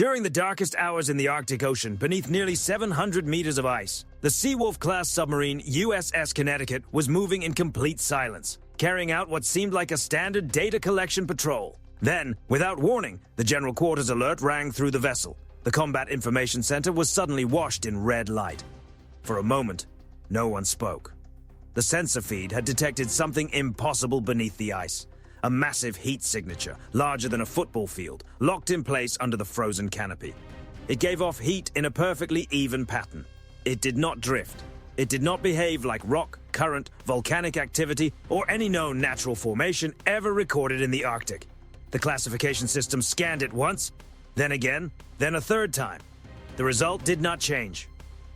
During the darkest hours in the Arctic Ocean, beneath nearly 700 meters of ice, the Seawolf-class submarine USS Connecticut was moving in complete silence, carrying out what seemed like a standard data collection patrol. Then, without warning, the General Quarters alert rang through the vessel. The Combat Information Center was suddenly washed in red light. For a moment, no one spoke. The sensor feed had detected something impossible beneath the ice. A massive heat signature, larger than a football field, locked in place under the frozen canopy. It gave off heat in a perfectly even pattern. It did not drift. It did not behave like rock, current, volcanic activity, or any known natural formation ever recorded in the Arctic. The classification system scanned it once, then again, then a third time. The result did not change.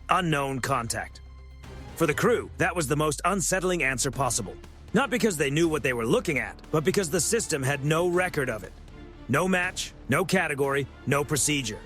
Unknown contact. For the crew, that was the most unsettling answer possible. Not because they knew what they were looking at, but because the system had no record of it. No match, no category, no procedure.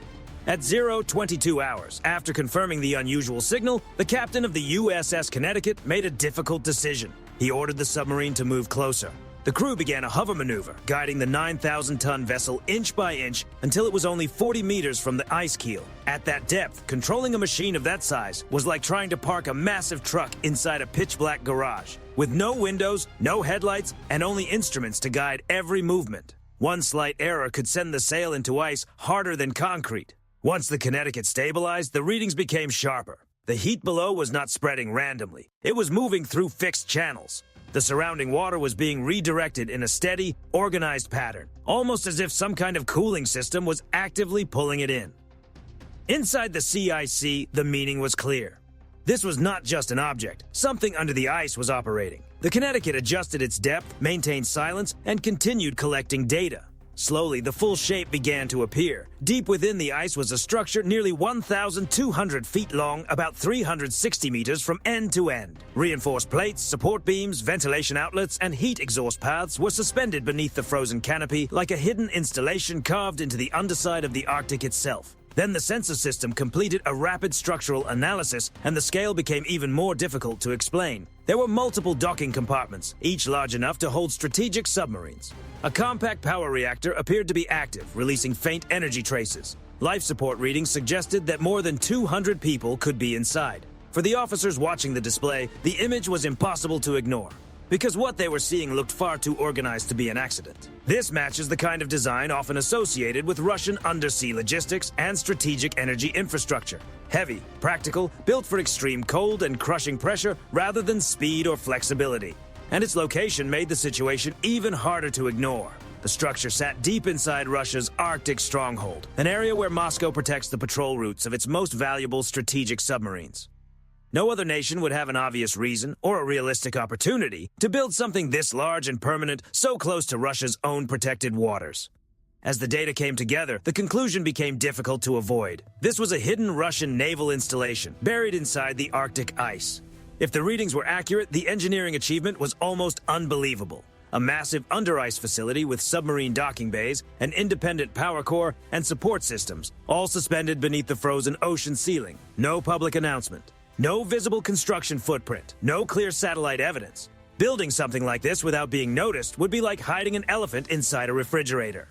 At 0:22 hours, after confirming the unusual signal, the captain of the USS Connecticut made a difficult decision. He ordered the submarine to move closer. The crew began a hover maneuver, guiding the 9,000-ton vessel inch by inch until it was only 40 meters from the ice keel. At that depth, controlling a machine of that size was like trying to park a massive truck inside a pitch-black garage, with no windows, no headlights, and only instruments to guide every movement. One slight error could send the sail into ice harder than concrete. Once the Connecticut stabilized, the readings became sharper. The heat below was not spreading randomly. It was moving through fixed channels. The surrounding water was being redirected in a steady, organized pattern, almost as if some kind of cooling system was actively pulling it in. Inside the CIC, the meaning was clear. This was not just an object. Something under the ice was operating. The Connecticut adjusted its depth, maintained silence, and continued collecting data. Slowly, the full shape began to appear. Deep within the ice was a structure nearly 1,200 feet long, about 360 meters from end to end. Reinforced plates, support beams, ventilation outlets, and heat exhaust paths were suspended beneath the frozen canopy like a hidden installation carved into the underside of the Arctic itself. Then the sensor system completed a rapid structural analysis, and the scale became even more difficult to explain. There were multiple docking compartments, each large enough to hold strategic submarines. A compact power reactor appeared to be active, releasing faint energy traces. Life support readings suggested that more than 200 people could be inside. For the officers watching the display, the image was impossible to ignore, because what they were seeing looked far too organized to be an accident. This matches the kind of design often associated with Russian undersea logistics and strategic energy infrastructure. Heavy, practical, built for extreme cold and crushing pressure rather than speed or flexibility. And its location made the situation even harder to ignore. The structure sat deep inside Russia's Arctic stronghold, an area where Moscow protects the patrol routes of its most valuable strategic submarines. No other nation would have an obvious reason or a realistic opportunity to build something this large and permanent so close to Russia's own protected waters. As the data came together, the conclusion became difficult to avoid. This was a hidden Russian naval installation buried inside the Arctic ice. If the readings were accurate, the engineering achievement was almost unbelievable. A massive under-ice facility with submarine docking bays, an independent power core, and support systems, all suspended beneath the frozen ocean ceiling. No public announcement. No visible construction footprint. No clear satellite evidence. Building something like this without being noticed would be like hiding an elephant inside a refrigerator.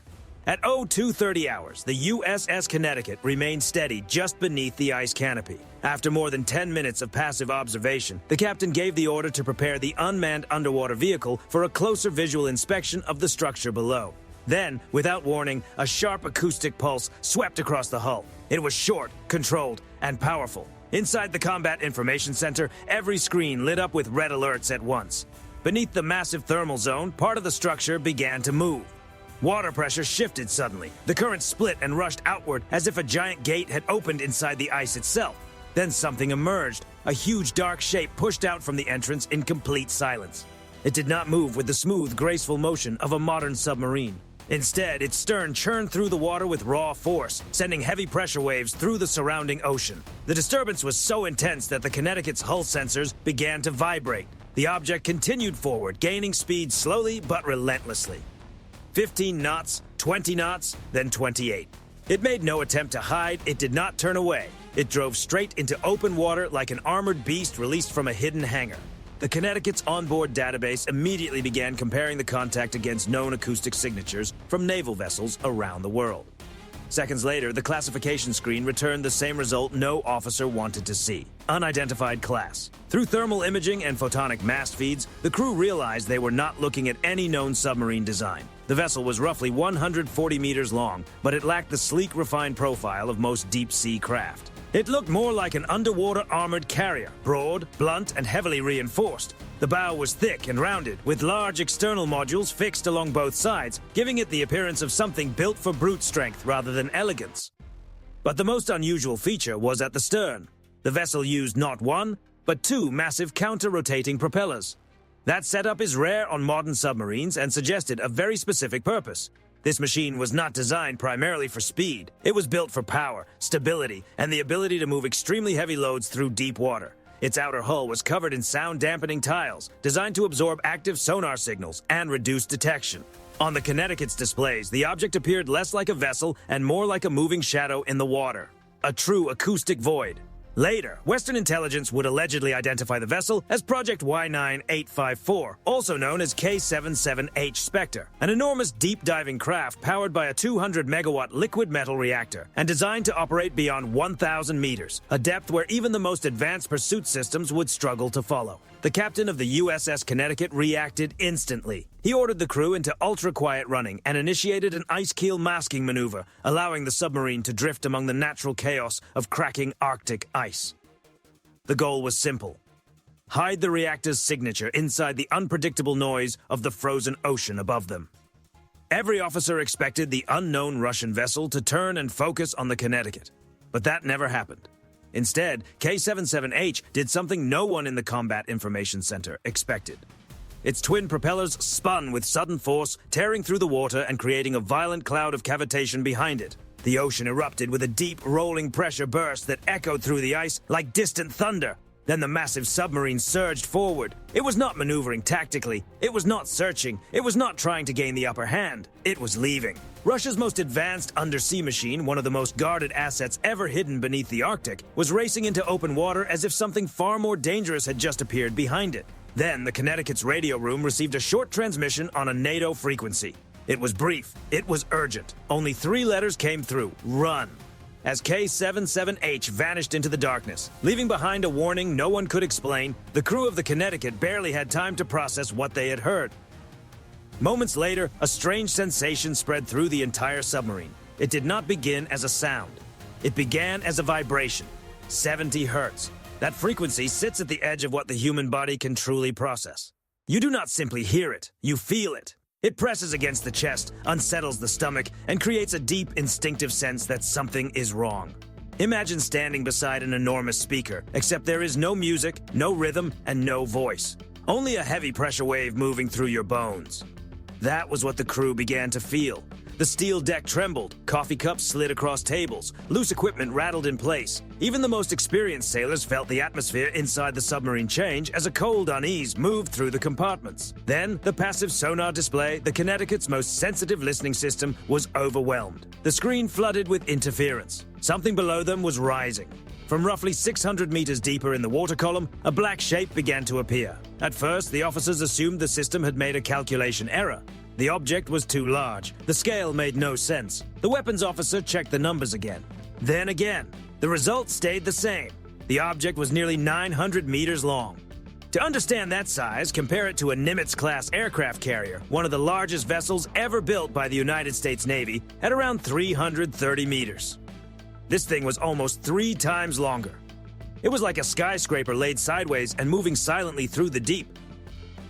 At 02:30 hours, the USS Connecticut remained steady just beneath the ice canopy. After more than 10 minutes of passive observation, the captain gave the order to prepare the unmanned underwater vehicle for a closer visual inspection of the structure below. Then, without warning, a sharp acoustic pulse swept across the hull. It was short, controlled, and powerful. Inside the Combat Information Center, every screen lit up with red alerts at once. Beneath the massive thermal zone, part of the structure began to move. Water pressure shifted suddenly. The current split and rushed outward as if a giant gate had opened inside the ice itself. Then something emerged. A huge dark shape pushed out from the entrance in complete silence. It did not move with the smooth, graceful motion of a modern submarine. Instead, its stern churned through the water with raw force, sending heavy pressure waves through the surrounding ocean. The disturbance was so intense that the Connecticut's hull sensors began to vibrate. The object continued forward, gaining speed slowly but relentlessly. 15 knots, 20 knots, then 28. It made no attempt to hide, it did not turn away. It drove straight into open water like an armored beast released from a hidden hangar. The Connecticut's onboard database immediately began comparing the contact against known acoustic signatures from naval vessels around the world. Seconds later, the classification screen returned the same result no officer wanted to see: unidentified class. Through thermal imaging and photonic mast feeds, the crew realized they were not looking at any known submarine design. The vessel was roughly 140 meters long, but it lacked the sleek, refined profile of most deep-sea craft. It looked more like an underwater armored carrier, broad, blunt, and heavily reinforced. The bow was thick and rounded, with large external modules fixed along both sides, giving it the appearance of something built for brute strength rather than elegance. But the most unusual feature was at the stern. The vessel used not one, but two massive counter-rotating propellers. That setup is rare on modern submarines and suggested a very specific purpose. This machine was not designed primarily for speed. It was built for power, stability, and the ability to move extremely heavy loads through deep water. Its outer hull was covered in sound-dampening tiles, designed to absorb active sonar signals and reduce detection. On the Connecticut's displays, the object appeared less like a vessel and more like a moving shadow in the water. A true acoustic void. Later, Western intelligence would allegedly identify the vessel as Project Y9854, also known as K-77H Spectre, an enormous deep-diving craft powered by a 200-megawatt liquid metal reactor and designed to operate beyond 1,000 meters, a depth where even the most advanced pursuit systems would struggle to follow. The captain of the USS Connecticut reacted instantly. He ordered the crew into ultra-quiet running and initiated an ice keel masking maneuver, allowing the submarine to drift among the natural chaos of cracking Arctic ice. The goal was simple: hide the reactor's signature inside the unpredictable noise of the frozen ocean above them. Every officer expected the unknown Russian vessel to turn and focus on the Connecticut, but that never happened. Instead, K-77H did something no one in the Combat Information Center expected. Its twin propellers spun with sudden force, tearing through the water and creating a violent cloud of cavitation behind it. The ocean erupted with a deep, rolling pressure burst that echoed through the ice like distant thunder. Then the massive submarine surged forward. It was not maneuvering tactically. It was not searching. It was not trying to gain the upper hand. It was leaving. Russia's most advanced undersea machine, one of the most guarded assets ever hidden beneath the Arctic, was racing into open water as if something far more dangerous had just appeared behind it. Then the Connecticut's radio room received a short transmission on a NATO frequency. It was brief. It was urgent. Only 3 letters came through: run. As K-77H vanished into the darkness, leaving behind a warning no one could explain, the crew of the Connecticut barely had time to process what they had heard. Moments later, a strange sensation spread through the entire submarine. It did not begin as a sound. It began as a vibration. 70 hertz. That frequency sits at the edge of what the human body can truly process. You do not simply hear it, you feel it. It presses against the chest, unsettles the stomach, and creates a deep, instinctive sense that something is wrong. Imagine standing beside an enormous speaker, except there is no music, no rhythm, and no voice. Only a heavy pressure wave moving through your bones. That was what the crew began to feel. The steel deck trembled, coffee cups slid across tables, loose equipment rattled in place. Even the most experienced sailors felt the atmosphere inside the submarine change as a cold unease moved through the compartments. Then, the passive sonar display, the Connecticut's most sensitive listening system, was overwhelmed. The screen flooded with interference. Something below them was rising. From roughly 600 meters deeper in the water column, a black shape began to appear. At first, the officers assumed the system had made a calculation error. The object was too large. The scale made no sense. The weapons officer checked the numbers again. Then again. The result stayed the same. The object was nearly 900 meters long. To understand that size, compare it to a Nimitz-class aircraft carrier, one of the largest vessels ever built by the United States Navy, at around 330 meters. This thing was almost 3 times longer. It was like a skyscraper laid sideways and moving silently through the deep.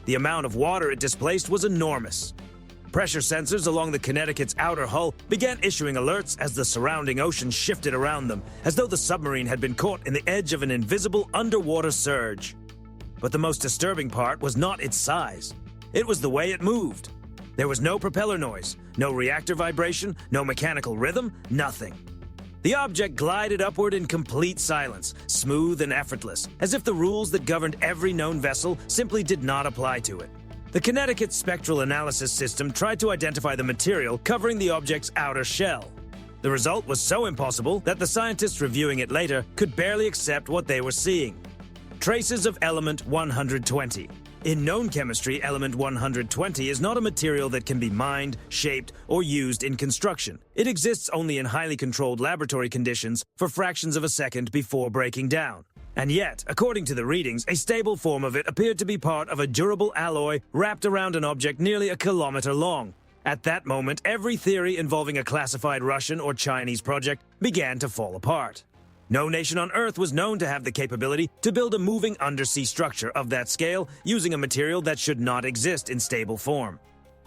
The amount of water it displaced was enormous. Pressure sensors along the Connecticut's outer hull began issuing alerts as the surrounding ocean shifted around them, as though the submarine had been caught in the edge of an invisible underwater surge. But the most disturbing part was not its size. It was the way it moved. There was no propeller noise, no reactor vibration, no mechanical rhythm, nothing. The object glided upward in complete silence, smooth and effortless, as if the rules that governed every known vessel simply did not apply to it. The Connecticut Spectral Analysis System tried to identify the material covering the object's outer shell. The result was so impossible that the scientists reviewing it later could barely accept what they were seeing. Traces of element 120. In known chemistry, element 120 is not a material that can be mined, shaped, or used in construction. It exists only in highly controlled laboratory conditions for fractions of a second before breaking down. And yet, according to the readings, a stable form of it appeared to be part of a durable alloy wrapped around an object nearly a kilometer long. At that moment, every theory involving a classified Russian or Chinese project began to fall apart. No nation on Earth was known to have the capability to build a moving undersea structure of that scale using a material that should not exist in stable form.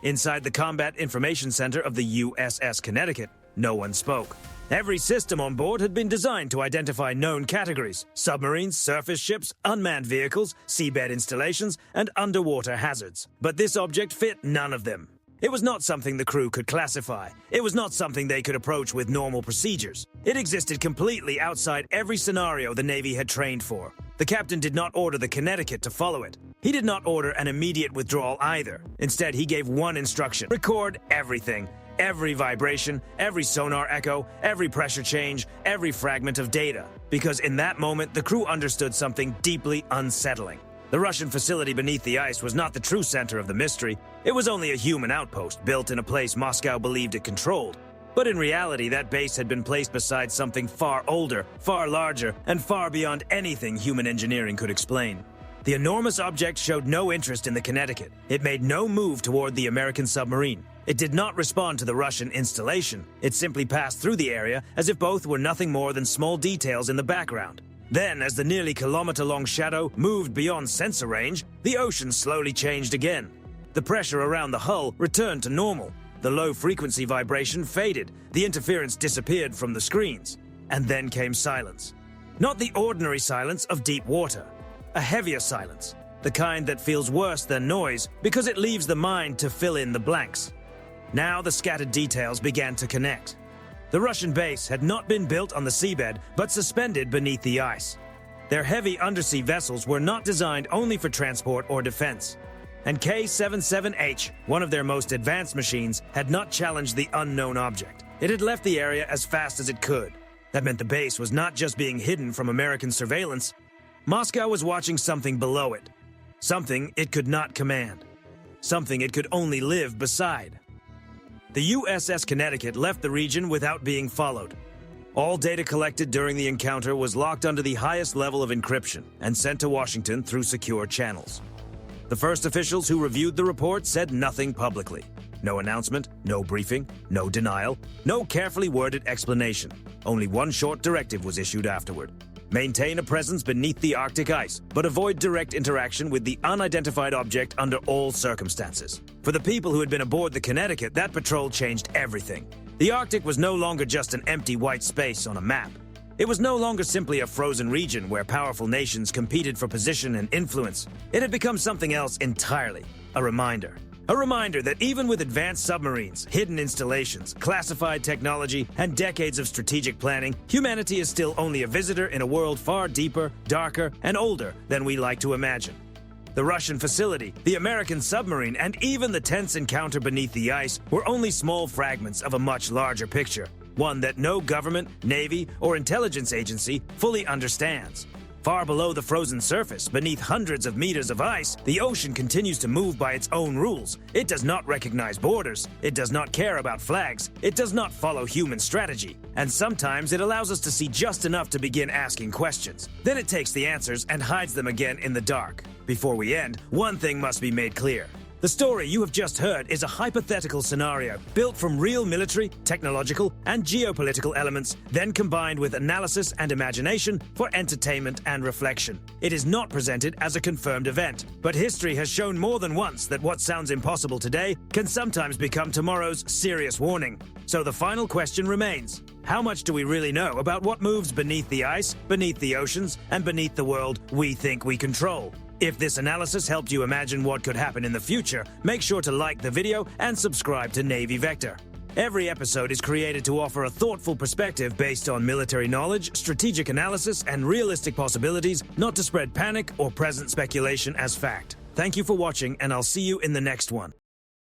Inside the Combat Information Center of the USS Connecticut, no one spoke. Every system on board had been designed to identify known categories: submarines, surface ships, unmanned vehicles, seabed installations, and underwater hazards. But this object fit none of them. It was not something the crew could classify. It was not something they could approach with normal procedures. It existed completely outside every scenario the Navy had trained for. The captain did not order the Connecticut to follow it. He did not order an immediate withdrawal either. Instead, he gave one instruction: record everything. Every vibration, every sonar echo, every pressure change, every fragment of data. Because in that moment, the crew understood something deeply unsettling. The Russian facility beneath the ice was not the true center of the mystery. It was only a human outpost built in a place Moscow believed it controlled. But in reality, that base had been placed beside something far older, far larger, and far beyond anything human engineering could explain. The enormous object showed no interest in the Connecticut. It made no move toward the American submarine. It did not respond to the Russian installation. It simply passed through the area as if both were nothing more than small details in the background. Then, as the nearly kilometer-long shadow moved beyond sensor range, the ocean slowly changed again. The pressure around the hull returned to normal. The low-frequency vibration faded. The interference disappeared from the screens. And then came silence. Not the ordinary silence of deep water. A heavier silence. The kind that feels worse than noise because it leaves the mind to fill in the blanks. Now the scattered details began to connect. The Russian base had not been built on the seabed, but suspended beneath the ice. Their heavy undersea vessels were not designed only for transport or defense. And K-77H, one of their most advanced machines, had not challenged the unknown object. It had left the area as fast as it could. That meant the base was not just being hidden from American surveillance. Moscow was watching something below it. Something it could not command. Something it could only live beside. The USS Connecticut left the region without being followed. All data collected during the encounter was locked under the highest level of encryption and sent to Washington through secure channels. The first officials who reviewed the report said nothing publicly. No announcement, no briefing, no denial, no carefully worded explanation. Only one short directive was issued afterward. Maintain a presence beneath the Arctic ice, but avoid direct interaction with the unidentified object under all circumstances. For the people who had been aboard the Connecticut, that patrol changed everything. The Arctic was no longer just an empty white space on a map. It was no longer simply a frozen region where powerful nations competed for position and influence. It had become something else entirely. A reminder. A reminder that even with advanced submarines, hidden installations, classified technology, and decades of strategic planning, humanity is still only a visitor in a world far deeper, darker, and older than we like to imagine. The Russian facility, the American submarine, and even the tense encounter beneath the ice were only small fragments of a much larger picture, one that no government, navy, or intelligence agency fully understands. Far below the frozen surface, beneath hundreds of meters of ice, the ocean continues to move by its own rules. It does not recognize borders. It does not care about flags. It does not follow human strategy. And sometimes it allows us to see just enough to begin asking questions. Then it takes the answers and hides them again in the dark. Before we end, one thing must be made clear. The story you have just heard is a hypothetical scenario built from real military, technological, and geopolitical elements, then combined with analysis and imagination for entertainment and reflection. It is not presented as a confirmed event, but history has shown more than once that what sounds impossible today can sometimes become tomorrow's serious warning. So the final question remains: how much do we really know about what moves beneath the ice, beneath the oceans, and beneath the world we think we control? If this analysis helped you imagine what could happen in the future, make sure to like the video and subscribe to Navy Vector. Every episode is created to offer a thoughtful perspective based on military knowledge, strategic analysis, and realistic possibilities, not to spread panic or present speculation as fact. Thank you for watching, and I'll see you in the next one.